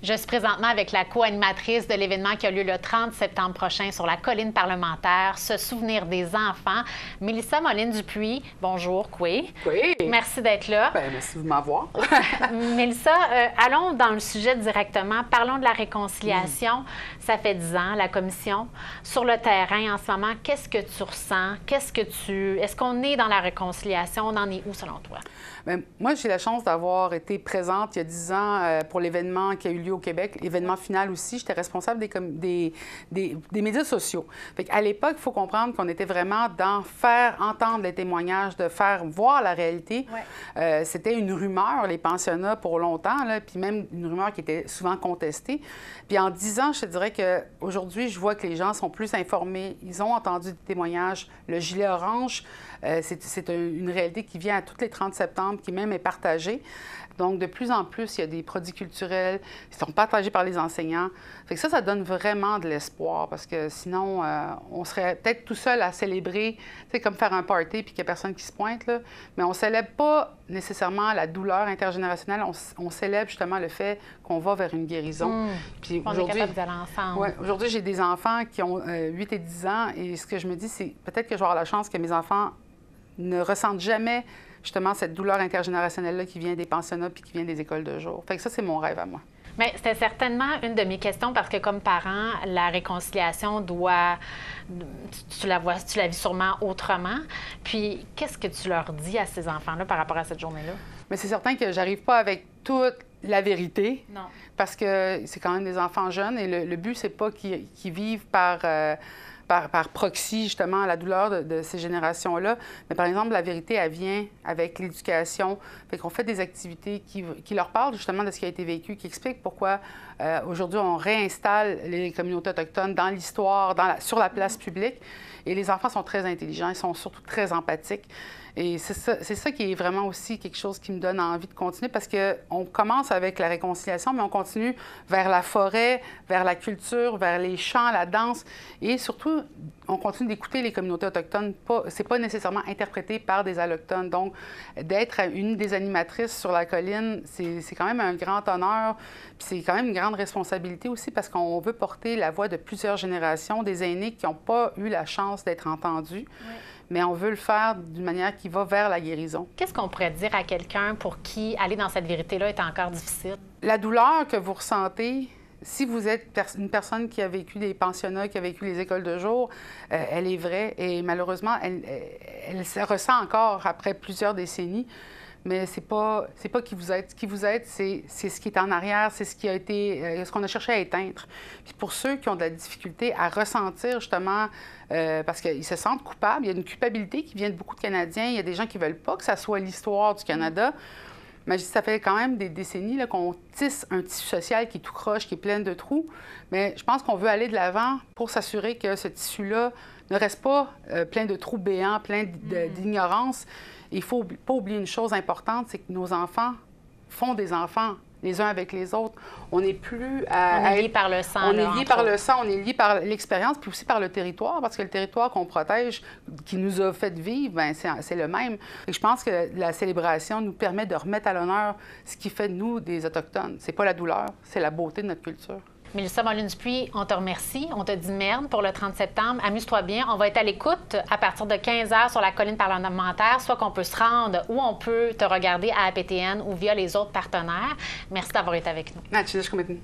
Je suis présentement avec la co-animatrice de l'événement qui a lieu le 30 septembre prochain sur la colline parlementaire, Se souvenir des enfants, Mélissa Moline-Dupuis. Bonjour, Coué. Oui. Merci d'être là. Bien, merci de m'avoir. Mélissa, allons dans le sujet directement. Parlons de la réconciliation. Ça fait 10 ans, la commission. Sur le terrain, en ce moment, qu'est-ce que tu ressens? Est-ce qu'on est dans la réconciliation? On en est où, selon toi? Bien, moi, j'ai la chance d'avoir été présente il y a 10 ans pour l'événement qui a eu lieu au Québec, l'événement final aussi. J'étais responsable des médias sociaux. Fait qu'à l'époque, il faut comprendre qu'on était vraiment dans faire entendre les témoignages, de faire voir la réalité. Ouais. C'était une rumeur, les pensionnats, pour longtemps, là, puis même une rumeur qui était souvent contestée. Puis en 10 ans, je te dirais qu'aujourd'hui, je vois que les gens sont plus informés. Ils ont entendu des témoignages. Le gilet orange, c'est une réalité qui vient à tous les 30 septembre, qui même est partagée. Donc, de plus en plus, il y a des produits culturels qui sont partagés par les enseignants. Fait que ça donne vraiment de l'espoir parce que sinon, on serait peut-être tout seul à célébrer, tu sais, comme faire un party puis qu'il n'y a personne qui se pointe, là. Mais on ne célèbre pas nécessairement la douleur intergénérationnelle. On célèbre justement le fait qu'on va vers une guérison. Puis on est capable d'aller ensemble. Ouais, aujourd'hui, j'ai des enfants qui ont 8 et 10 ans et ce que je me dis, c'est peut-être que je vais avoir la chance que mes enfants ne ressentent jamais justement cette douleur intergénérationnelle-là qui vient des pensionnats puis qui vient des écoles de jour. Fait que ça, c'est mon rêve à moi. Bien, c'était certainement une de mes questions parce que comme parent, la réconciliation doit... Tu la vis sûrement autrement. Puis, qu'est-ce que tu leur dis à ces enfants-là par rapport à cette journée-là? Mais c'est certain que j'arrive pas avec toute la vérité. Non. Parce que c'est quand même des enfants jeunes et le but, c'est pas qu'ils vivent par proxy, justement, la douleur de ces générations-là. Mais par exemple, la vérité, elle vient avec l'éducation. Fait qu'on fait des activités qui leur parlent justement de ce qui a été vécu, qui expliquent pourquoi aujourd'hui, on réinstalle les communautés autochtones dans l'histoire, sur la place publique. Et les enfants sont très intelligents, ils sont surtout très empathiques. Et c'est ça qui est vraiment aussi quelque chose qui me donne envie de continuer parce qu'on commence avec la réconciliation, mais on continue vers la forêt, vers la culture, vers les chants, la danse. Et surtout, on continue d'écouter les communautés autochtones. C'est pas nécessairement interprété par des allochtones. Donc, d'être une des animatrices sur la colline, c'est quand même un grand honneur. Puis c'est quand même une grande responsabilité aussi parce qu'on veut porter la voix de plusieurs générations, des aînés qui n'ont pas eu la chance d'être entendus. Oui. Mais on veut le faire d'une manière qui va vers la guérison. Qu'est-ce qu'on pourrait dire à quelqu'un pour qui aller dans cette vérité-là est encore difficile? La douleur que vous ressentez, si vous êtes une personne qui a vécu des pensionnats, qui a vécu les écoles de jour, elle est vraie et malheureusement, elle se ressent encore après plusieurs décennies. Mais c'est pas qui vous êtes. Ce qui vous êtes, c'est ce qui est en arrière, c'est ce qui a été, ce qu'on a cherché à éteindre. Puis pour ceux qui ont de la difficulté à ressentir justement, parce qu'ils se sentent coupables, il y a une culpabilité qui vient de beaucoup de Canadiens. Il y a des gens qui veulent pas que ça soit l'histoire du Canada. Mais je dis, ça fait quand même des décennies là, qu'on tisse un tissu social qui est tout croche, qui est plein de trous. Mais je pense qu'on veut aller de l'avant pour s'assurer que ce tissu-là ne reste pas plein de trous béants, plein d'ignorance. Il ne faut pas oublier une chose importante, c'est que nos enfants font des enfants les uns avec les autres. On n'est plus on est liés par le sang. On est liés par le sang, on est liés par l'expérience, puis aussi par le territoire, parce que le territoire qu'on protège, qui nous a fait vivre, bien, c'est le même. Et je pense que la célébration nous permet de remettre à l'honneur ce qui fait de nous des Autochtones. C'est pas la douleur, c'est la beauté de notre culture. Mélissa Moline-Dupuis, on te remercie. On te dit merde pour le 30 septembre. Amuse-toi bien. On va être à l'écoute à partir de 15h sur la colline parlementaire, soit qu'on peut se rendre ou on peut te regarder à APTN ou via les autres partenaires. Merci d'avoir été avec nous.